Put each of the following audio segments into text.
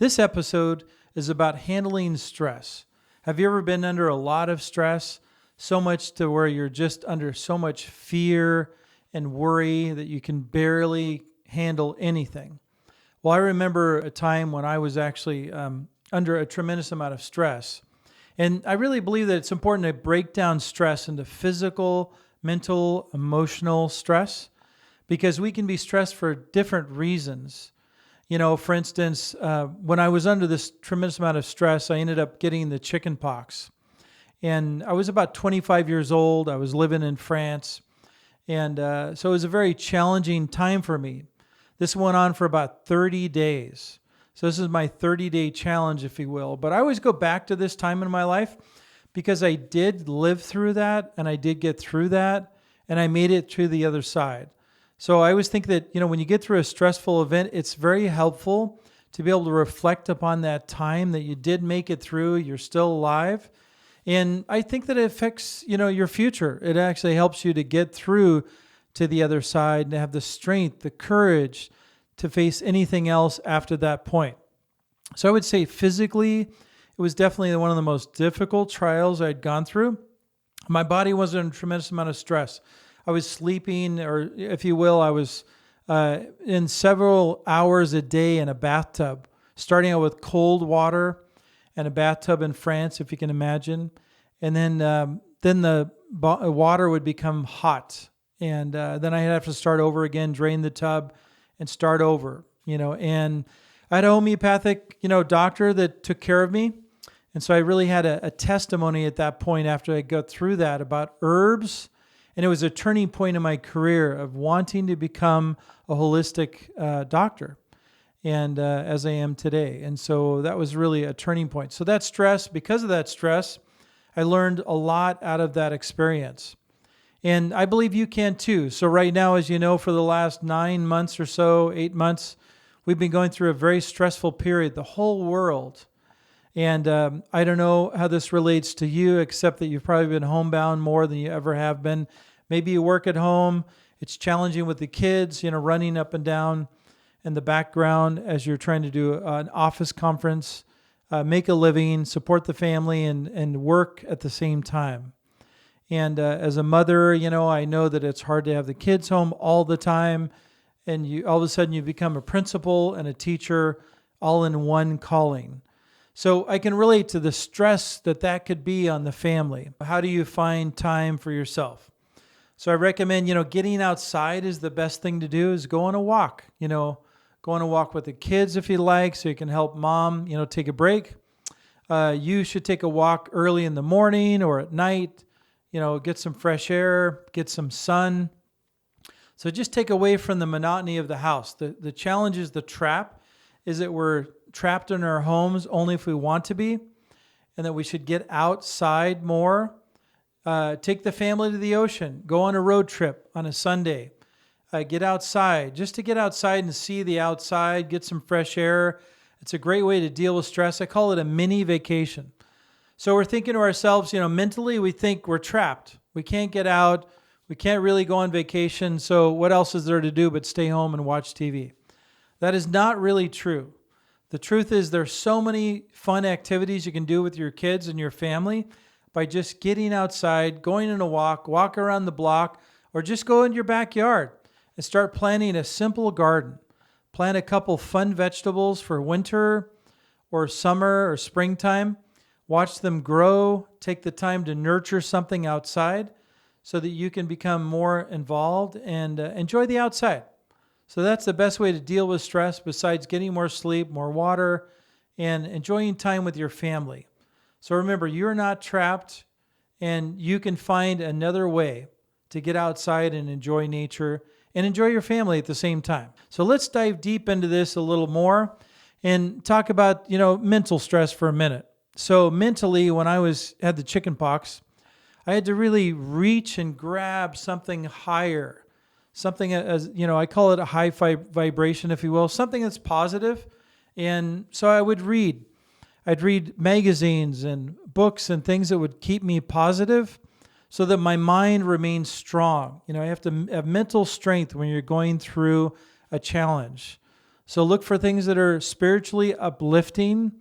This episode is about handling stress. Have you ever been under a lot of stress, so much to where you're just under so much fear and worry that you can barely handle anything? Well, I remember a time when I was actually under a tremendous amount of stress. And I really believe that it's important to break down stress into physical, mental, emotional stress because we can be stressed for different reasons. For instance, when I was under this tremendous amount of stress, I ended up getting the chicken pox. And I was about 25 years old. I was living in France. And so it was a very challenging time for me. This went on for about 30 days. So this is my 30-day challenge, if you will. But I always go back to this time in my life because I did live through that and I did get through that and I made it to the other side. So I always think that, when you get through a stressful event, it's very helpful to be able to reflect upon that time that you did make it through, you're still alive. And I think that it affects, your future. It actually helps you to get through to the other side and to have the strength, the courage to face anything else after that point. So I would say physically, it was definitely one of the most difficult trials I'd gone through. My body was in a tremendous amount of stress. I was sleeping, or if you will, I was in several hours a day in a bathtub, starting out with cold water and a bathtub in France, if you can imagine. And then the water would become hot. And then I'd have to start over again, drain the tub and start over, And I had a homeopathic, doctor that took care of me. And so I really had a testimony at that point after I got through that about herbs. And it was a turning point in my career of wanting to become a holistic doctor, and as I am today. And so that was really a turning point. So that stress, because of that stress, I learned a lot out of that experience. And I believe you can too. So right now, as you know, for the last 9 months or so, 8 months, we've been going through a very stressful period, the whole world. And I don't know how this relates to you, except that you've probably been homebound more than you ever have been. Maybe you work at home. It's challenging with the kids, running up and down in the background as you're trying to do an office conference, make a living, support the family, and work at the same time. And as a mother, I know that it's hard to have the kids home all the time. And you all of a sudden you become a principal and a teacher all in one calling. So I can relate to the stress that could be on the family. How do you find time for yourself? So I recommend, getting outside is the best thing to do, is go on a walk, go on a walk with the kids if you like, so you can help mom, take a break. You should take a walk early in the morning or at night, get some fresh air, get some sun. So just take away from the monotony of the house. The challenge is the trap is that we're trapped in our homes only if we want to be, and that we should get outside more. Take the family to the ocean. Go on a road trip on a Sunday. Get outside. Just to get outside and see the outside, get some fresh air. It's a great way to deal with stress. I call it a mini vacation. So we're thinking to ourselves, mentally we think we're trapped. We can't get out. We can't really go on vacation. So what else is there to do but stay home and watch TV? That is not really true. The truth is there's so many fun activities you can do with your kids and your family by just getting outside, going on a walk around the block, or just go in your backyard and start planting a simple garden. Plant a couple fun vegetables for winter or summer or springtime. Watch them grow. Take the time to nurture something outside so that you can become more involved and enjoy the outside. So that's the best way to deal with stress besides getting more sleep, more water, and enjoying time with your family. So remember, you're not trapped, and you can find another way to get outside and enjoy nature and enjoy your family at the same time. So let's dive deep into this a little more and talk about, mental stress for a minute. So mentally, when I had the chicken pox, I had to really reach and grab something higher, something as, I call it a high vibration, if you will, something that's positive. And so I would read. I'd read magazines and books and things that would keep me positive so that my mind remains strong. I have to have mental strength when you're going through a challenge. So look for things that are spiritually uplifting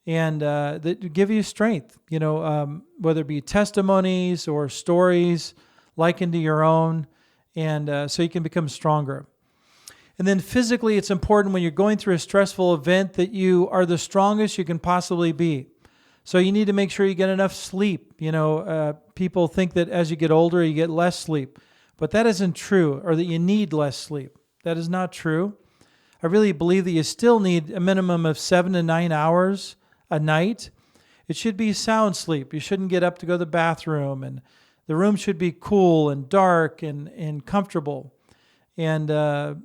and that give you strength, whether it be testimonies or stories likened to your own, and so you can become stronger. And then physically, it's important when you're going through a stressful event that you are the strongest you can possibly be. So you need to make sure you get enough sleep. People think that as you get older, you get less sleep, but that isn't true, or that you need less sleep. That is not true. I really believe that you still need a minimum of 7 to 9 hours a night. It should be sound sleep. You shouldn't get up to go to the bathroom, and the room should be cool and dark and comfortable. And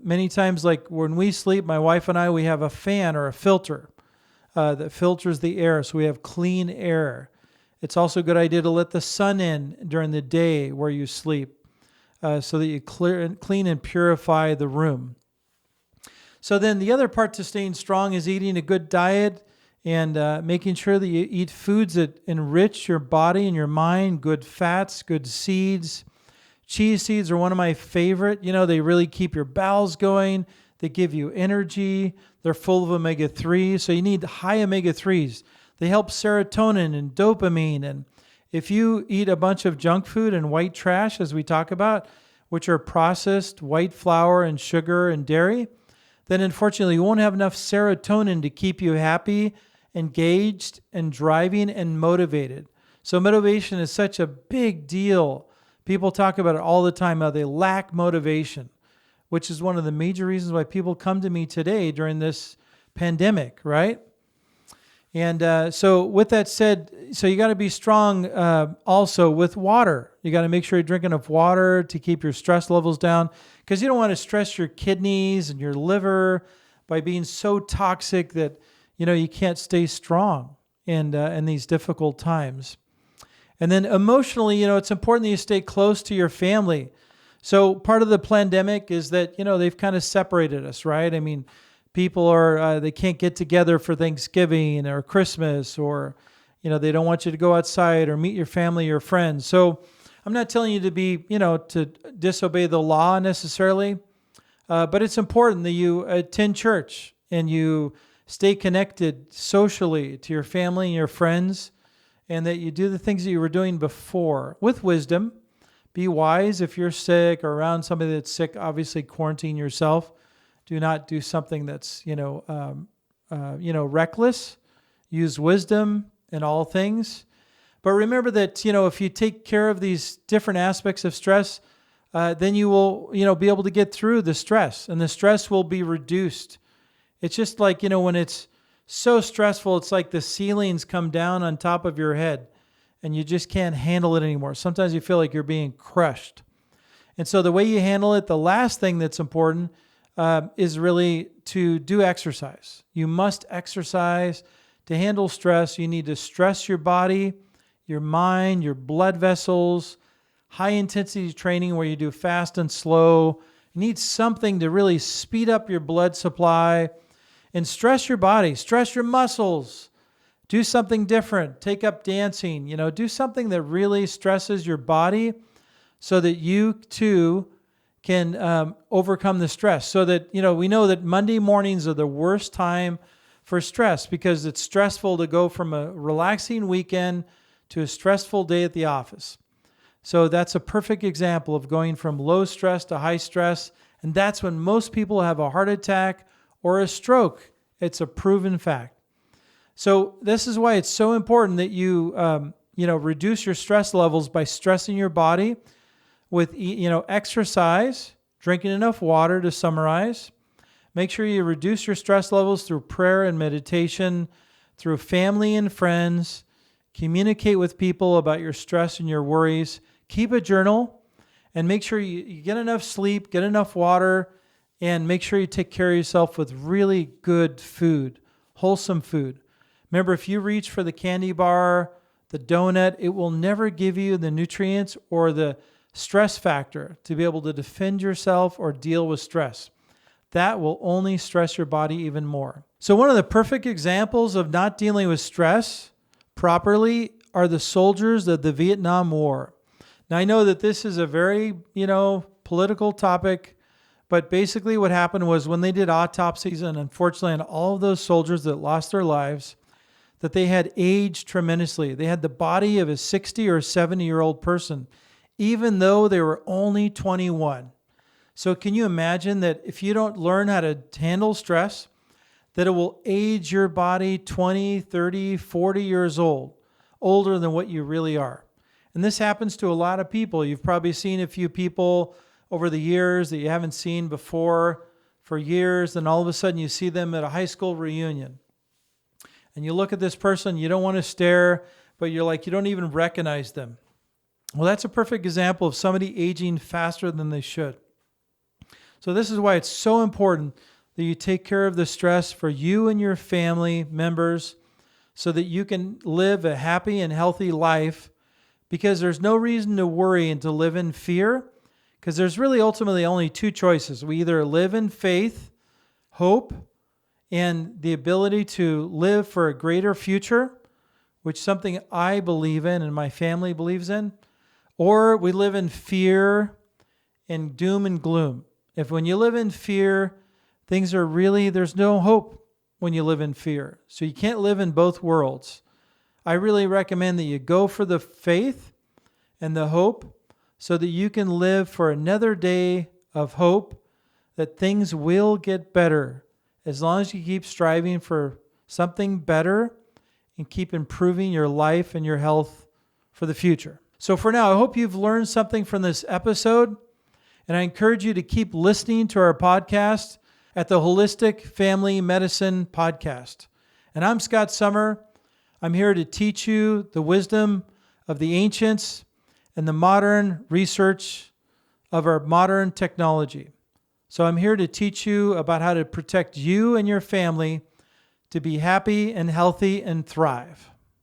many times, like when we sleep, my wife and I, we have a fan or a filter that filters the air, so we have clean air. It's also a good idea to let the sun in during the day where you sleep, so that you clean and purify the room. So then the other part to staying strong is eating a good diet and making sure that you eat foods that enrich your body and your mind, good fats, good seeds. Cheese seeds are one of my favorite. They really keep your bowels going. They give you energy. They're full of omega-3, so you need high omega-3s. They help serotonin and dopamine. And if you eat a bunch of junk food and white trash, as we talk about, which are processed white flour and sugar and dairy, then unfortunately you won't have enough serotonin to keep you happy, engaged, and driving and motivated. So motivation is such a big deal. People talk about it all the time, how they lack motivation, which is one of the major reasons why people come to me today during this pandemic, right? And so with that said, so you got to be strong also with water. You got to make sure you drink enough water to keep your stress levels down, because you don't want to stress your kidneys and your liver by being so toxic that you can't stay strong in these difficult times. And then emotionally, it's important that you stay close to your family. So part of the pandemic is that, they've kind of separated us, right? I mean, people they can't get together for Thanksgiving or Christmas, or, they don't want you to go outside or meet your family or friends. So I'm not telling you to be, to disobey the law necessarily, but it's important that you attend church and you stay connected socially to your family and your friends, and that you do the things that you were doing before with wisdom. Be wise. If you're sick or around somebody that's sick, obviously quarantine yourself. Do not do something that's, reckless. Use wisdom in all things. But remember that, if you take care of these different aspects of stress, then you will, be able to get through the stress, and the stress will be reduced. It's just like, when it's so stressful, it's like the ceilings come down on top of your head and you just can't handle it anymore. Sometimes you feel like you're being crushed. And so the way you handle it, the last thing that's important is really to do exercise. You must exercise to handle stress. You need to stress your body, your mind, your blood vessels, high intensity training where you do fast and slow. You need something to really speed up your blood supply. And stress your body, stress your muscles. Do something different. Take up dancing. Do something that really stresses your body so that you too can overcome the stress. So that, we know that Monday mornings are the worst time for stress, because it's stressful to go from a relaxing weekend to a stressful day at the office. So that's a perfect example of going from low stress to high stress. And that's when most people have a heart attack or a stroke. It's a proven fact. So this is why it's so important that you, reduce your stress levels by stressing your body with, exercise, drinking enough water, to summarize. Make sure you reduce your stress levels through prayer and meditation, through family and friends. Communicate with people about your stress and your worries. Keep a journal, and make sure you get enough sleep, get enough water, and make sure you take care of yourself with really good food, wholesome food. Remember, if you reach for the candy bar, the donut, it will never give you the nutrients or the stress factor to be able to defend yourself or deal with stress. That will only stress your body even more. So one of the perfect examples of not dealing with stress properly are the soldiers of the Vietnam War. Now, I know that this is a very, political topic, But basically what happened was when they did autopsies, and unfortunately on all of those soldiers that lost their lives, that they had aged tremendously. They had the body of a 60 or 70-year-old person, even though they were only 21. So can you imagine that if you don't learn how to handle stress, that it will age your body 20, 30, 40 years old, older than what you really are. And this happens to a lot of people. You've probably seen a few people over the years that you haven't seen before for years, and all of a sudden you see them at a high school reunion. And you look at this person, you don't want to stare, but you're like, you don't even recognize them. Well, that's a perfect example of somebody aging faster than they should. So this is why it's so important that you take care of the stress for you and your family members so that you can live a happy and healthy life, because there's no reason to worry and to live in fear, because there's really ultimately only two choices. We either live in faith, hope, and the ability to live for a greater future, which is something I believe in and my family believes in, or we live in fear and doom and gloom. If when you live in fear, things are really, there's no hope when you live in fear. So you can't live in both worlds. I really recommend that you go for the faith and the hope so that you can live for another day of hope that things will get better as long as you keep striving for something better and keep improving your life and your health for the future. So for now, I hope you've learned something from this episode, and I encourage you to keep listening to our podcast at the Holistic Family Medicine Podcast. And I'm Scott Sommer. I'm here to teach you the wisdom of the ancients and the modern research of our modern technology. So I'm here to teach you about how to protect you and your family to be happy and healthy and thrive.